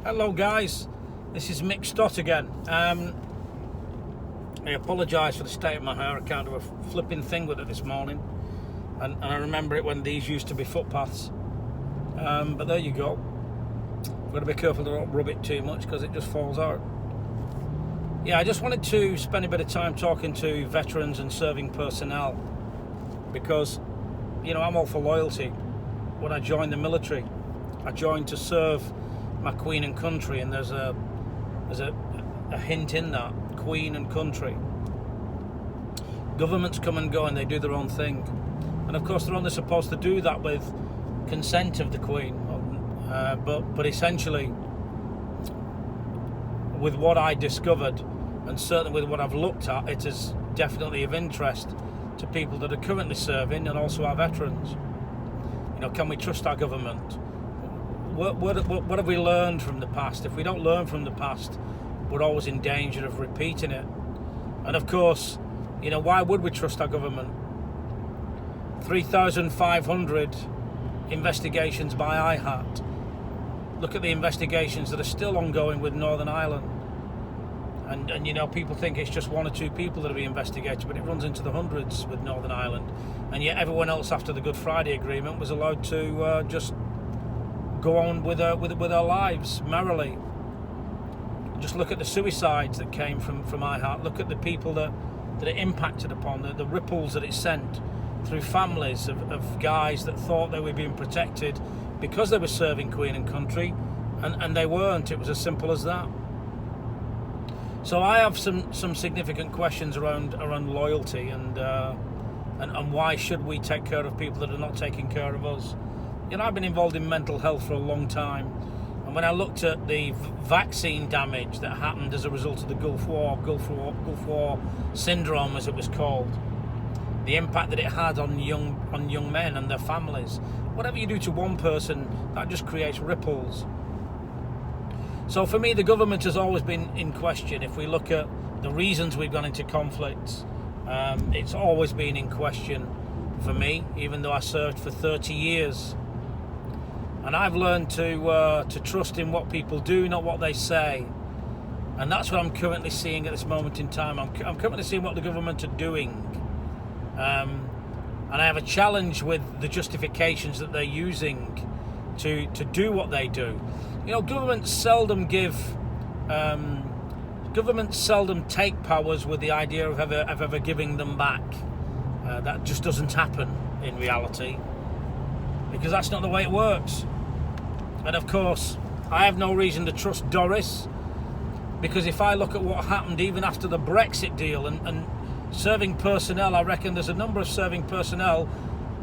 Hello guys, this is Mick Stott again. I apologise for the state of my hair. I can't do a flipping thing with it this morning, and I remember it when these used to be footpaths, but there you go. I've got to be careful to not rub it too much because it just falls out. Yeah, I just wanted to spend a bit of time talking to veterans and serving personnel because, you know, I'm all for loyalty. When I joined the military, I joined to serve my Queen and country, and there's a hint in that, Queen and country. Governments come and go and they do their own thing, and of course they're only supposed to do that with consent of the Queen, but essentially with what I discovered, and certainly with what I've looked at, it is definitely of interest to people that are currently serving and also our veterans. You know, can we trust our government? What have we learned from the past? If we don't learn from the past, we're always in danger of repeating it. And of course, you know, why would we trust our government? 3,500 investigations by IHAT. Look at the investigations that are still ongoing with Northern Ireland. And you know, people think it's just one or two people that are being investigated, but it runs into the hundreds with Northern Ireland. And yet everyone else after the Good Friday Agreement was allowed to just go on with their lives merrily. Just look at the suicides that came from IHAT. Look at the people that it impacted upon, the ripples that it sent through families of guys that thought they were being protected because they were serving Queen and country, and they weren't. It was as simple as that. So I have some significant questions around loyalty and why should we take care of people that are not taking care of us. You know, I've been involved in mental health for a long time, and when I looked at the vaccine damage that happened as a result of the Gulf War syndrome, as it was called, the impact that it had on young men and their families. Whatever you do to one person, that just creates ripples. So for me, the government has always been in question. If we look at the reasons we've gone into conflicts, it's always been in question for me, even though I served for 30 years. And I've learned to trust in what people do, not what they say. And that's what I'm currently seeing at this moment in time. I'm currently seeing what the government are doing. And I have a challenge with the justifications that they're using to do what they do. You know, governments seldom take powers with the idea of ever giving them back. That just doesn't happen in reality, because that's not the way it works. And of course, I have no reason to trust Doris, because if I look at what happened even after the Brexit deal and serving personnel, I reckon there's a number of serving personnel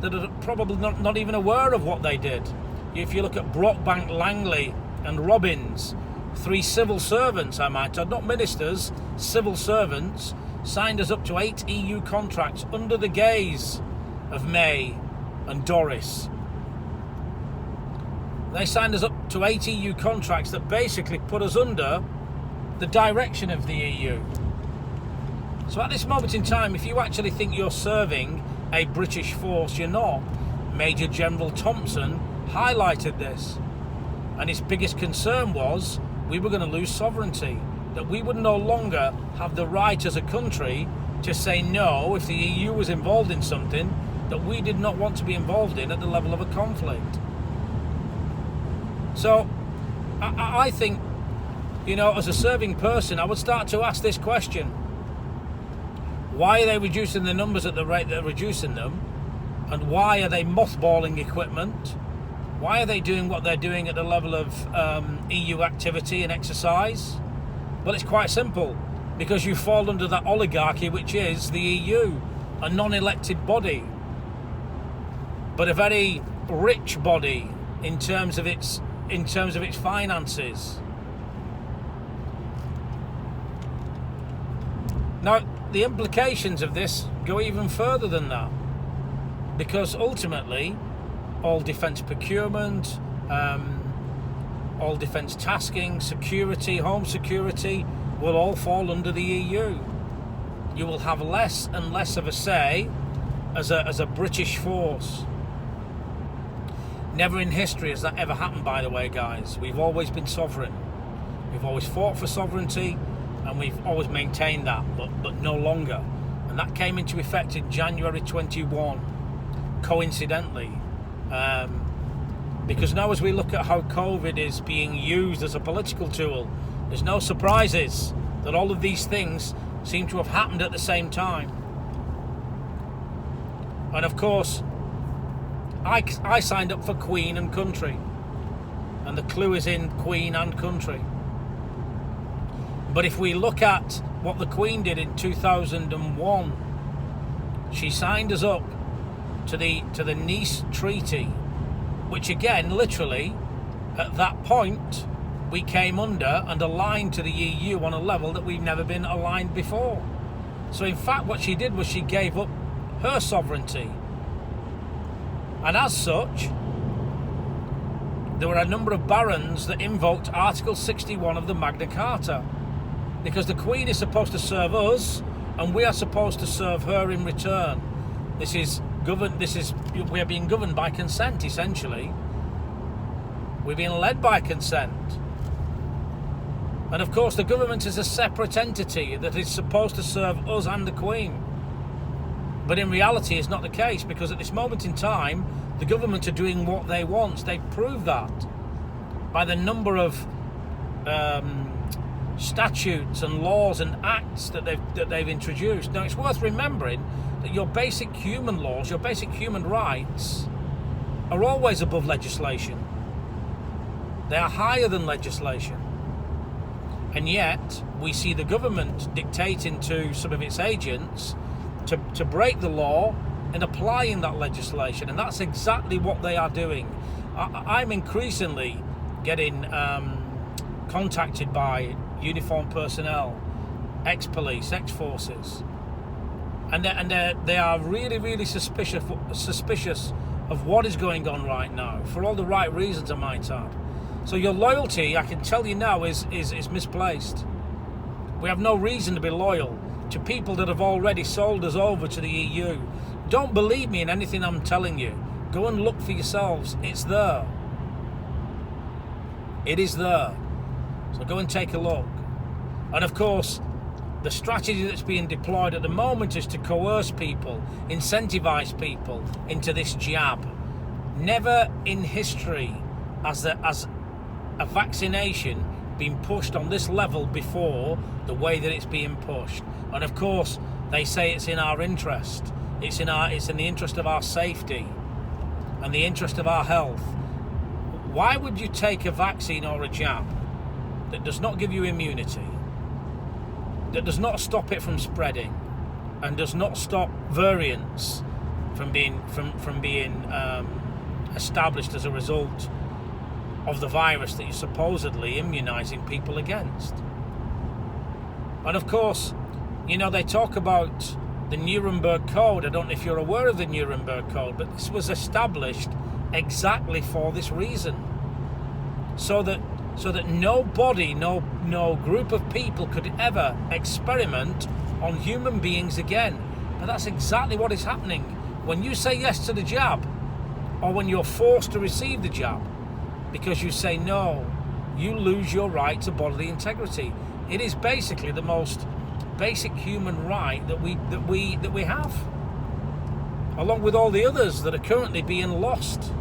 that are probably not even aware of what they did. If you look at Brockbank, Langley and Robbins, 3 civil servants, I might add, not ministers, civil servants, signed us up to 8 EU contracts under the gaze of May and Doris. They signed us up to 8 EU contracts that basically put us under the direction of the EU. So at this moment in time, if you actually think you're serving a British force, you're not. Major General Thompson highlighted this, and his biggest concern was we were going to lose sovereignty, that we would no longer have the right as a country to say no if the EU was involved in something that we did not want to be involved in at the level of a conflict. So I think, you know, as a serving person, I would start to ask this question: why are they reducing the numbers at the rate they're reducing them? And why are they mothballing equipment? Why are they doing what they're doing at the level of EU activity and exercise? Well, it's quite simple. Because you fall under that oligarchy, which is the EU, a non-elected body, but a very rich body in terms of its finances. Now, the implications of this go even further than that, because ultimately, all defence procurement, all defence tasking, security, home security, will all fall under the EU. You will have less and less of a say as a British force. Never in history has that ever happened, by the way, guys. We've always been sovereign. We've always fought for sovereignty, and we've always maintained that, but no longer. And that came into effect in January 21, coincidentally. Because now as we look at how COVID is being used as a political tool, there's no surprises that all of these things seem to have happened at the same time. And of course, I signed up for Queen and Country. And the clue is in Queen and Country. But if we look at what the Queen did in 2001, she signed us up to the Nice Treaty, which again, literally, at that point, we came under and aligned to the EU on a level that we've never been aligned before. So in fact, what she did was she gave up her sovereignty. And as such, there were a number of barons that invoked Article 61 of the Magna Carta, because the Queen is supposed to serve us, and we are supposed to serve her in return. We are being governed by consent, essentially. We're being led by consent. And of course, the government is a separate entity that is supposed to serve us and the Queen. But in reality, it's not the case, because at this moment in time, the government are doing what they want. They've proved that by the number of statutes and laws and acts that they've introduced. Now, it's worth remembering that your basic human laws, your basic human rights, are always above legislation. They are higher than legislation. And yet, we see the government dictating to some of its agents to break the law and applying that legislation. And that's exactly what they are doing. I'm increasingly getting contacted by uniformed personnel, ex-police, ex-forces. And they are really, really suspicious of what is going on right now, for all the right reasons, I might add. So your loyalty, I can tell you now, is misplaced. We have no reason to be loyal to people that have already sold us over to the EU. Don't believe me in anything I'm telling you. Go and look for yourselves. It's there. It is there. So go and take a look. And of course, the strategy that's being deployed at the moment is to coerce people, incentivize people into this jab. Never in history has a vaccination been pushed on this level before, the way that it's being pushed. And of course, they say it's in our interest. It's in the interest of our safety and the interest of our health. Why would you take a vaccine or a jab that does not give you immunity, that does not stop it from spreading, and does not stop variants from being established as a result of the virus that you're supposedly immunizing people against? And of course, you know, they talk about the Nuremberg Code. I don't know if you're aware of the Nuremberg Code, but this was established exactly for this reason, so that nobody, no group of people could ever experiment on human beings again. And that's exactly what is happening when you say yes to the jab, or when you're forced to receive the jab because you say no. You lose your right to bodily integrity. It is basically the most basic human right that we have, along with all the others that are currently being lost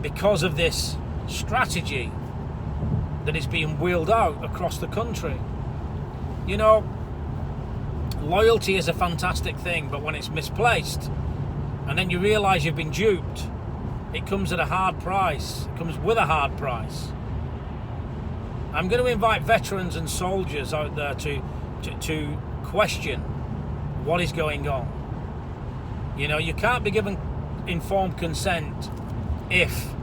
because of this strategy that is being wheeled out across the country. You know, loyalty is a fantastic thing, but when it's misplaced and then you realise you've been duped, it comes at a hard price. It comes with a hard price. I'm going to invite veterans and soldiers out there to question what is going on. You know, you can't be given informed consent if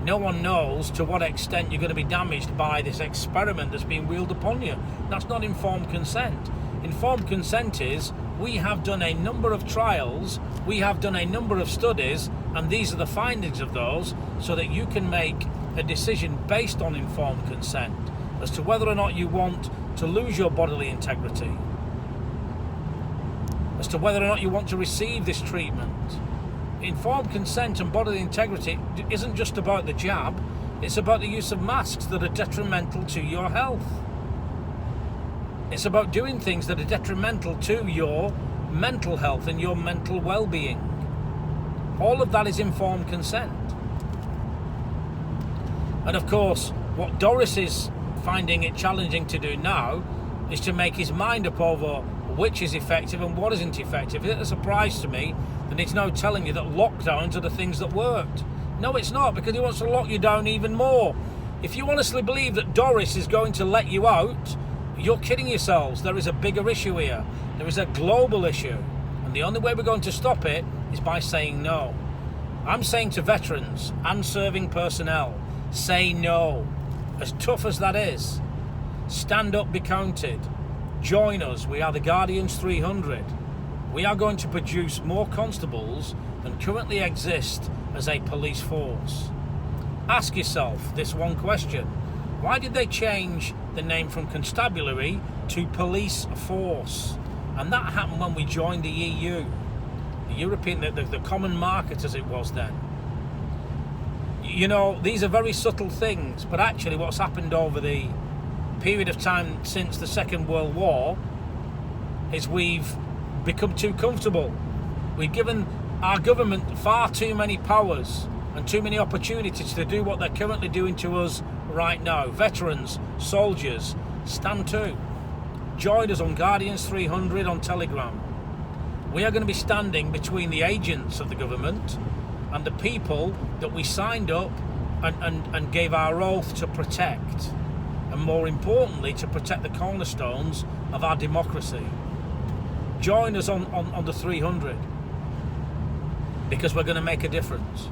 no one knows to what extent you're going to be damaged by this experiment that's being wheeled upon you. That's not informed consent. Informed consent is, we have done a number of trials, we have done a number of studies, and these are the findings of those, so that you can make a decision based on informed consent as to whether or not you want to lose your bodily integrity, as to whether or not you want to receive this treatment, informed consent and bodily integrity isn't just about the jab, it's about the use of masks that are detrimental to your health. It's about doing things that are detrimental to your mental health and your mental well-being. All of that is informed consent. And of course, what Doris is finding it challenging to do now is to make his mind up over which is effective and what isn't effective. It's a surprise to me that he's now telling you that lockdowns are the things that worked. No, it's not, because he wants to lock you down even more. If you honestly believe that Doris is going to let you out, you're kidding yourselves. There is a bigger issue here. There is a global issue. And the only way we're going to stop it is by saying no. I'm saying to veterans and serving personnel, say no. As tough as that is, stand up, be counted. Join us. We are the Guardians 300. We are going to produce more constables than currently exist as a police force. Ask yourself this one question. Why did they change the name from constabulary to police force? And that happened when we joined the EU, the European, the common market as it was then. You know, these are very subtle things, but actually what's happened over the period of time since the Second World War is we've become too comfortable. We've given our government far too many powers and too many opportunities to do what they're currently doing to us right now. Veterans, soldiers, stand to. Join us on Guardians 300 on Telegram. We are going to be standing between the agents of the government and the people that we signed up and gave our oath to protect, and more importantly to protect the cornerstones of our democracy. Join us on the 300, because we're going to make a difference.